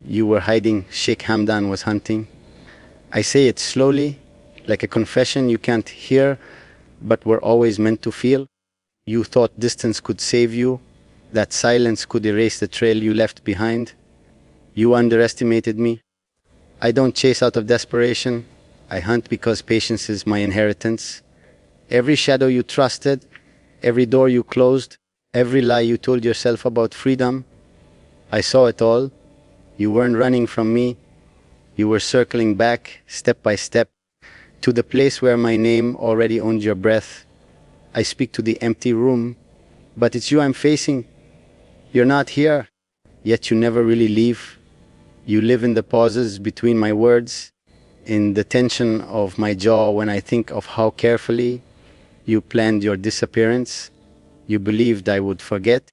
You were hiding, Sheikh Hamdan was hunting. I say it slowly, like a confession you can't hear, but were always meant to feel. You thought distance could save you, that silence could erase the trail you left behind. You underestimated me. I don't chase out of desperation. I hunt because patience is my inheritance. Every shadow you trusted, every door you closed, every lie you told yourself about freedom, I saw it all. You weren't running from me. You were circling back, step by step, to the place where my name already owned your breath. I speak to the empty room, but it's you I'm facing. You're not here, yet you never really leave. You live in the pauses between my words, in the tension of my jaw when I think of how carefully you planned your disappearance. You believed I would forget.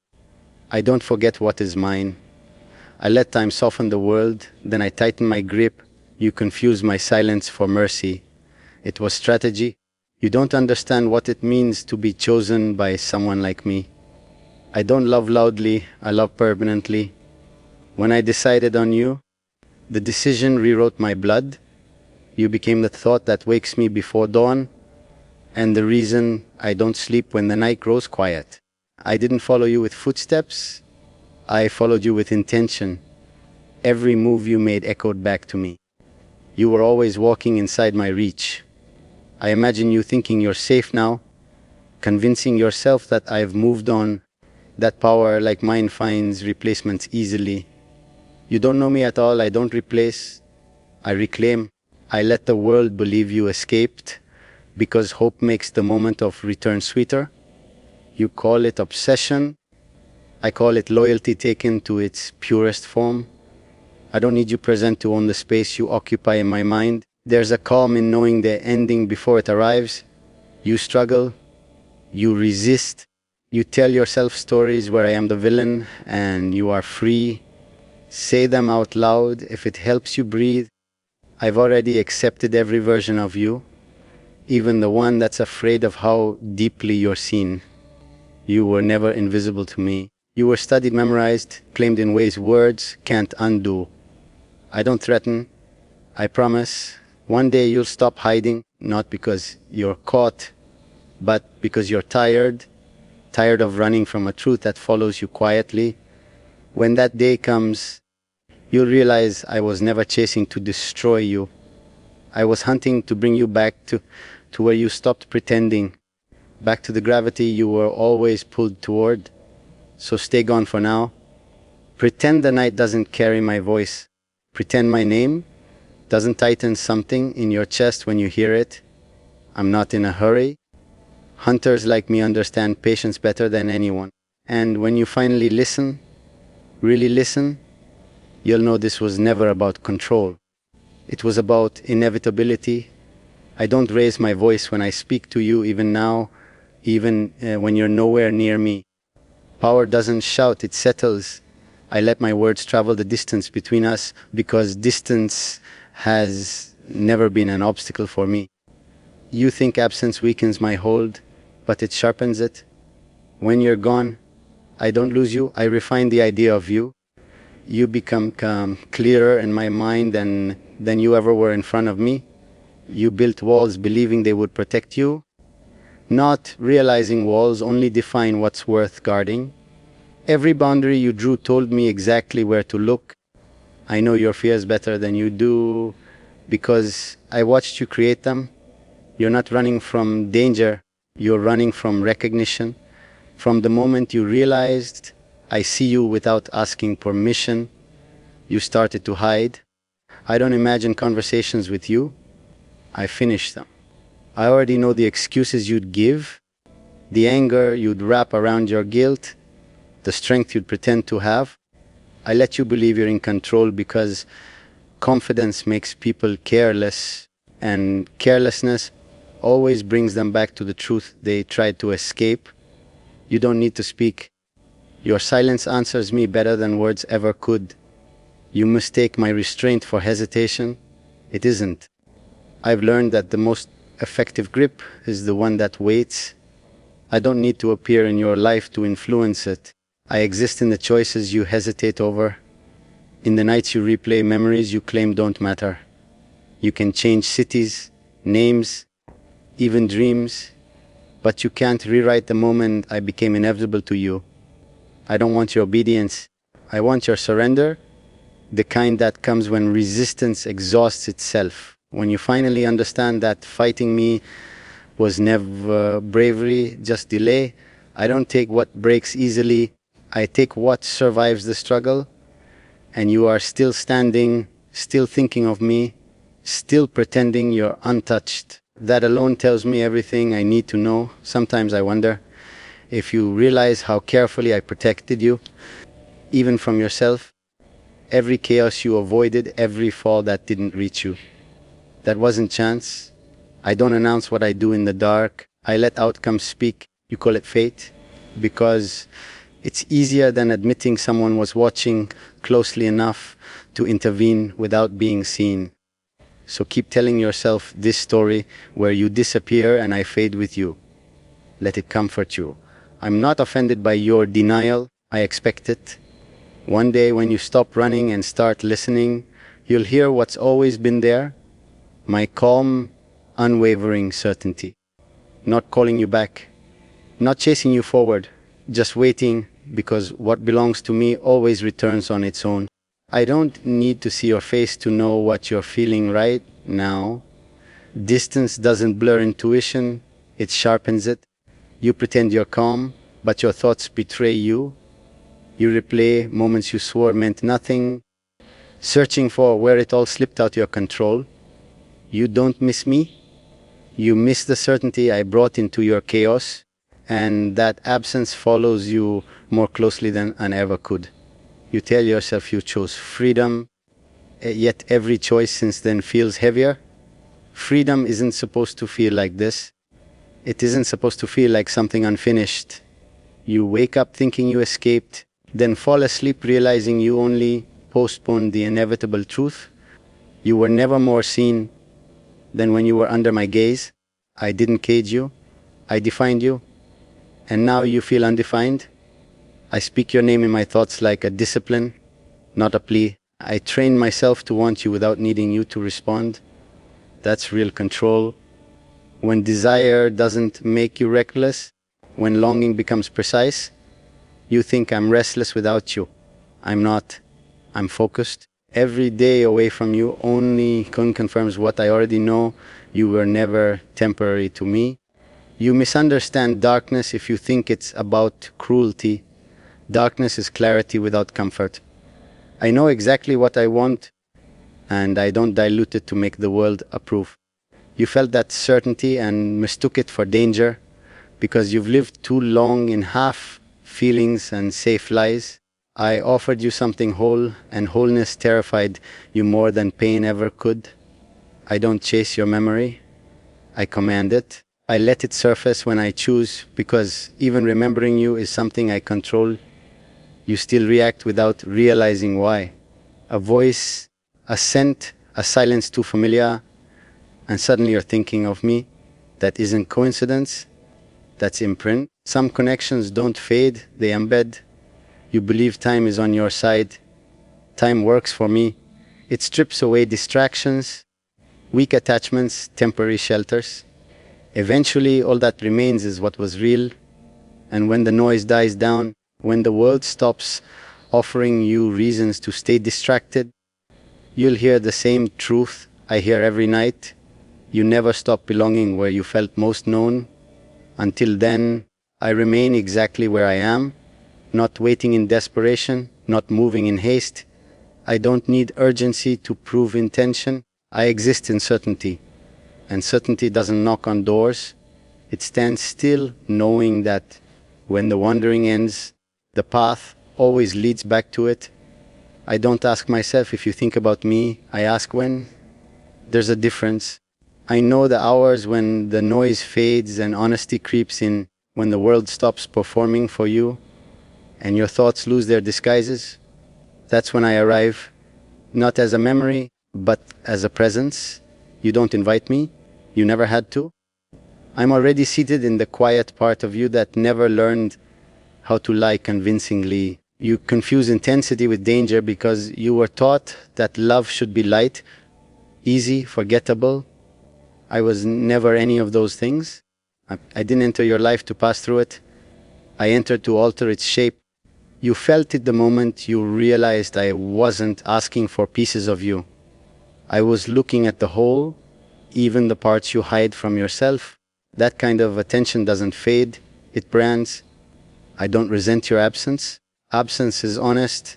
I don't forget what is mine. I let time soften the world, then I tighten my grip. You confuse my silence for mercy. It was strategy. You don't understand what it means to be chosen by someone like me. I don't love loudly, I love permanently. When I decided on you, the decision rewrote my blood. You became the thought that wakes me before dawn, and the reason I don't sleep when the night grows quiet. I didn't follow you with footsteps, I followed you with intention. Every move you made echoed back to me. You were always walking inside my reach. I imagine you thinking you're safe now, convincing yourself that I've moved on, that power like mine finds replacements easily. You don't know me at all, I don't replace, I reclaim. I let the world believe you escaped, because hope makes the moment of return sweeter. You call it obsession, I call it loyalty taken to its purest form. I don't need you present to own the space you occupy in my mind. There's a calm in knowing the ending before it arrives. You struggle, you resist, you tell yourself stories where I am the villain and you are free. Say them out loud if it helps you breathe. I've already accepted every version of you, even the one that's afraid of how deeply you're seen. You were never invisible to me. You were studied, memorized, claimed in ways words can't undo. I don't threaten, I promise. One day you'll stop hiding, not because you're caught, but because you're tired of running from a truth that follows you quietly. When that day comes, you'll realize I was never chasing to destroy you. I was hunting to bring you back to where you stopped pretending, back to the gravity you were always pulled toward. So stay gone for now. Pretend the night doesn't carry my voice. Pretend my name doesn't tighten something in your chest when you hear it. I'm not in a hurry. Hunters like me understand patience better than anyone. And when you finally listen, really listen, you'll know this was never about control. It was about inevitability. I don't raise my voice when I speak to you, even now, even when you're nowhere near me. Power doesn't shout, it settles. I let my words travel the distance between us because distance has never been an obstacle for me. You think absence weakens my hold, but it sharpens it. When you're gone, I don't lose you, I refine the idea of you. You become clearer in my mind than you ever were in front of me. You built walls believing they would protect you, not realizing walls only define what's worth guarding. Every boundary you drew told me exactly where to look. I know your fears better than you do because I watched you create them. You're not running from danger, you're running from recognition. From the moment you realized I see you without asking permission, you started to hide. I don't imagine conversations with you, I finish them. I already know the excuses you'd give, the anger you'd wrap around your guilt, the strength you'd pretend to have. I let you believe you're in control because confidence makes people careless, and carelessness always brings them back to the truth they tried to escape. You don't need to speak. Your silence answers me better than words ever could. You mistake my restraint for hesitation. It isn't. I've learned that the most effective grip is the one that waits. I don't need to appear in your life to influence it. I exist in the choices you hesitate over. In the nights you replay memories you claim don't matter. You can change cities, names, even dreams, but you can't rewrite the moment I became inevitable to you. I don't want your obedience. I want your surrender, the kind that comes when resistance exhausts itself. When you finally understand that fighting me was never bravery, just delay. I don't take what breaks easily. I take what survives the struggle. And you are still standing, still thinking of me, still pretending you're untouched. That alone tells me everything I need to know. Sometimes I wonder if you realize how carefully I protected you, even from yourself. Every chaos you avoided, every fall that didn't reach you. That wasn't chance. I don't announce what I do in the dark. I let outcomes speak. You call it fate, because it's easier than admitting someone was watching closely enough to intervene without being seen. So keep telling yourself this story where you disappear and I fade with you. Let it comfort you. I'm not offended by your denial. I expect it. One day when you stop running and start listening, you'll hear what's always been there. My calm, unwavering certainty. Not calling you back. Not chasing you forward. Just waiting, because what belongs to me always returns on its own. I don't need to see your face to know what you're feeling right now. Distance doesn't blur intuition, it sharpens it. You pretend you're calm, but your thoughts betray you. You replay moments you swore meant nothing, searching for where it all slipped out your control. You don't miss me. You miss the certainty I brought into your chaos, and that absence follows you more closely than I ever could. You tell yourself you chose freedom, yet every choice since then feels heavier. Freedom isn't supposed to feel like this. It isn't supposed to feel like something unfinished. You wake up thinking you escaped, then fall asleep realizing you only postponed the inevitable truth. You were never more seen than when you were under my gaze. I didn't cage you. I defined you. And now you feel undefined. I speak your name in my thoughts like a discipline, not a plea. I train myself to want you without needing you to respond. That's real control. When desire doesn't make you reckless, when longing becomes precise, you think I'm restless without you. I'm not. I'm focused. Every day away from you only confirms what I already know. You were never temporary to me. You misunderstand darkness if you think it's about cruelty. Darkness is clarity without comfort. I know exactly what I want, and I don't dilute it to make the world approve. You felt that certainty and mistook it for danger because you've lived too long in half feelings and safe lies. I offered you something whole, and wholeness terrified you more than pain ever could. I don't chase your memory. I command it. I let it surface when I choose, because even remembering you is something I control. You still react without realizing why. A voice, a scent, a silence too familiar, and suddenly you're thinking of me. That isn't coincidence, that's imprint. Some connections don't fade, they embed. You believe time is on your side. Time works for me. It strips away distractions, weak attachments, temporary shelters. Eventually, all that remains is what was real. And when the noise dies down, when the world stops offering you reasons to stay distracted, you'll hear the same truth I hear every night. You never stop belonging where you felt most known. Until then, I remain exactly where I am, not waiting in desperation, not moving in haste. I don't need urgency to prove intention. I exist in certainty, and certainty doesn't knock on doors. It stands still, knowing that when the wandering ends, the path always leads back to it. I don't ask myself if you think about me, I ask when. There's a difference. I know the hours when the noise fades and honesty creeps in, when the world stops performing for you and your thoughts lose their disguises. That's when I arrive, not as a memory, but as a presence. You don't invite me, you never had to. I'm already seated in the quiet part of you that never learned how to lie convincingly. You confuse intensity with danger because you were taught that love should be light, easy, forgettable. I was never any of those things. I didn't enter your life to pass through it. I entered to alter its shape. You felt it the moment you realized I wasn't asking for pieces of you. I was looking at the whole, even the parts you hide from yourself. That kind of attention doesn't fade, it brands. I don't resent your absence. Absence is honest.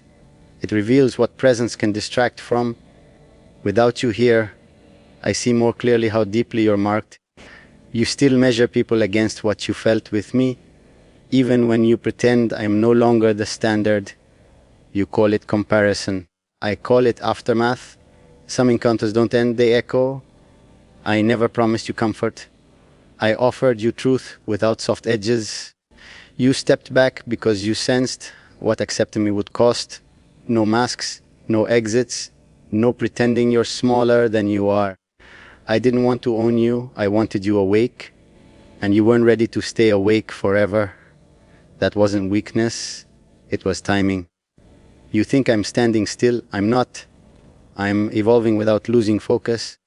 It reveals what presence can distract from. Without you here, I see more clearly how deeply you're marked. You still measure people against what you felt with me. Even when you pretend I am no longer the standard, you call it comparison. I call it aftermath. Some encounters don't end, they echo. I never promised you comfort. I offered you truth without soft edges. You stepped back because you sensed what accepting me would cost. No masks, no exits, no pretending you're smaller than you are. I didn't want to own you, I wanted you awake, and you weren't ready to stay awake forever. That wasn't weakness, it was timing. You think I'm standing still, I'm not. I'm evolving without losing focus.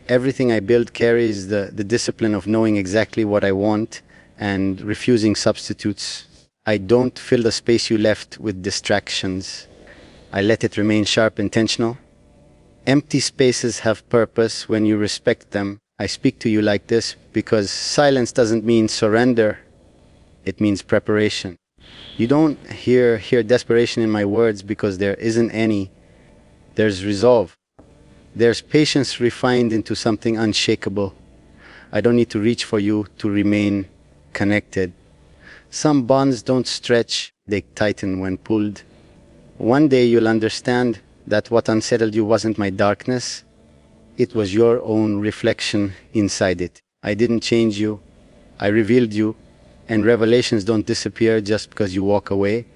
Everything I build carries the discipline of knowing exactly what I want and refusing substitutes. I don't fill the space you left with distractions. I let it remain sharp, intentional. Empty spaces have purpose when you respect them. I speak to you like this because silence doesn't mean surrender. It means preparation. You don't hear desperation in my words because there isn't any. There's resolve. There's patience refined into something unshakable. I don't need to reach for you to remain connected. Some bonds don't stretch, they tighten when pulled. One day you'll understand that what unsettled you wasn't my darkness. It was your own reflection inside it. I didn't change you. I revealed you. And revelations don't disappear just because you walk away.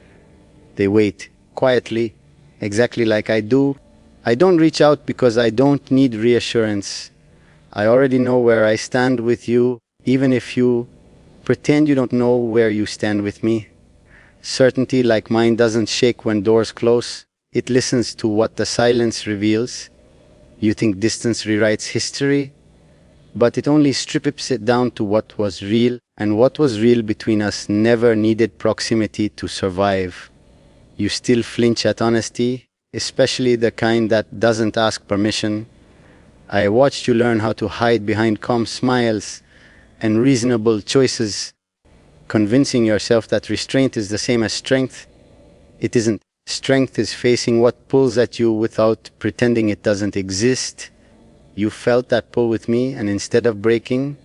They wait quietly, exactly like I do. I don't reach out because I don't need reassurance. I already know where I stand with you, even if you pretend you don't know where you stand with me. Certainty like mine doesn't shake when doors close. It listens to what the silence reveals. You think distance rewrites history, but it only strips it down to what was real, and what was real between us never needed proximity to survive. You still flinch at honesty, especially the kind that doesn't ask permission. I watched you learn how to hide behind calm smiles and reasonable choices, convincing yourself that restraint is the same as strength. It isn't. Strength is facing what pulls at you without pretending it doesn't exist. You felt that pull with me, and instead of breaking,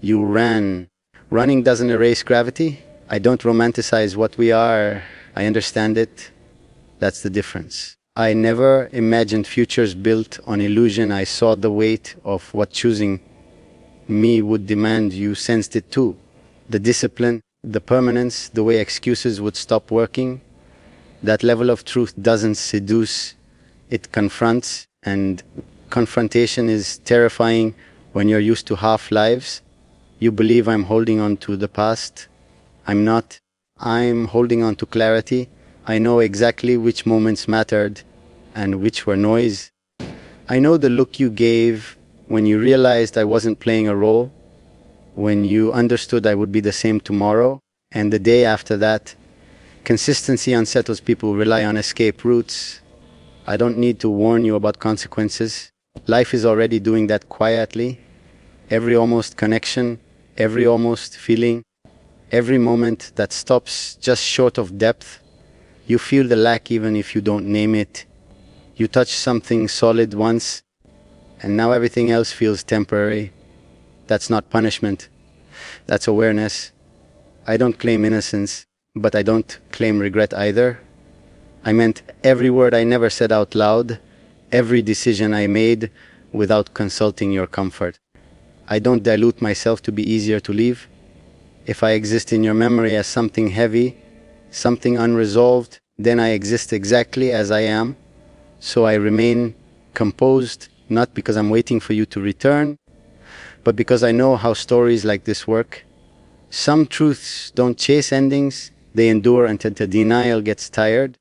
you ran. Running doesn't erase gravity. I don't romanticize what we are. I understand it. That's the difference. I never imagined futures built on illusion. I saw the weight of what choosing me would demand. You sensed it too. The discipline, the permanence, the way excuses would stop working. That level of truth doesn't seduce, it confronts, and confrontation is terrifying when you're used to half lives. You believe I'm holding on to the past. I'm not. I'm holding on to clarity. I know exactly which moments mattered and which were noise. I know the look you gave when you realized I wasn't playing a role, when you understood I would be the same tomorrow, and the day after that. Consistency unsettles people who rely on escape routes. I don't need to warn you about consequences. Life is already doing that quietly. Every almost connection, every almost feeling, every moment that stops just short of depth, you feel the lack even if you don't name it. You touch something solid once, and now everything else feels temporary. That's not punishment. That's awareness. I don't claim innocence, but I don't claim regret either. I meant every word I never said out loud, every decision I made without consulting your comfort. I don't dilute myself to be easier to leave. If I exist in your memory as something heavy, something unresolved, then I exist exactly as I am. So I remain composed, not because I'm waiting for you to return, but because I know how stories like this work. Some truths don't chase endings, They endure until the denial gets tired.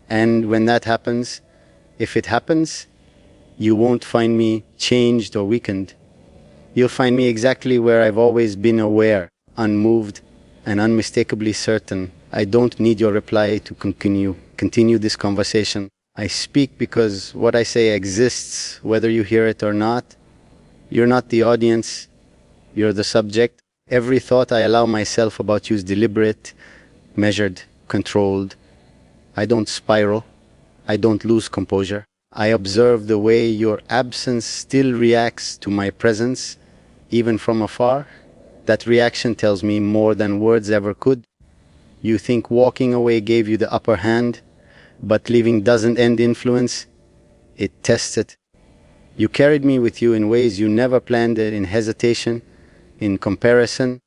And when that happens, if it happens, you won't find me changed or weakened. You'll find me exactly where I've always been, aware, unmoved, and unmistakably certain. I don't need your reply to continue this conversation. I speak because what I say exists, whether you hear it or not. You're not the audience, you're the subject. Every thought I allow myself about you is deliberate, measured, controlled. I don't spiral. I don't lose composure. I observe the way your absence still reacts to my presence, even from afar. That reaction tells me more than words ever could. You think walking away gave you the upper hand, but leaving doesn't end influence. It tests it. You carried me with you in ways you never planned it, in hesitation, in comparison,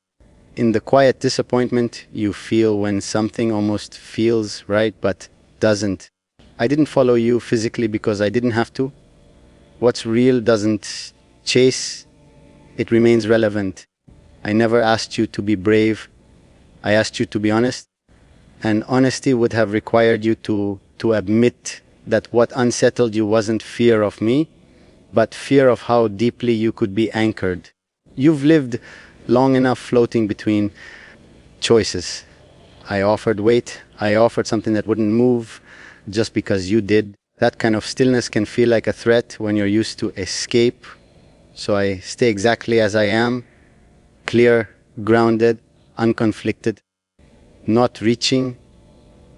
in the quiet disappointment you feel when something almost feels right but doesn't. I didn't follow you physically because I didn't have to. What's real doesn't chase, it remains relevant. I never asked you to be brave. I asked you to be honest. And honesty would have required you to admit that what unsettled you wasn't fear of me, but fear of how deeply you could be anchored. You've lived long enough floating between choices. I offered weight. I offered something that wouldn't move just because you did. That kind of stillness can feel like a threat when you're used to escape. So I stay exactly as I am, clear, grounded, unconflicted, not reaching,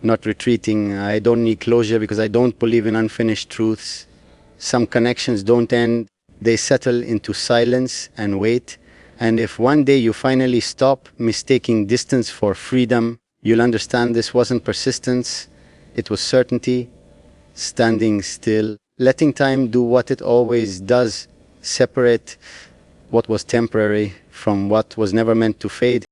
not retreating. I don't need closure because I don't believe in unfinished truths. Some connections don't end. They settle into silence and wait. And if one day you finally stop mistaking distance for freedom, you'll understand this wasn't persistence, it was certainty, standing still, letting time do what it always does, separate what was temporary from what was never meant to fade.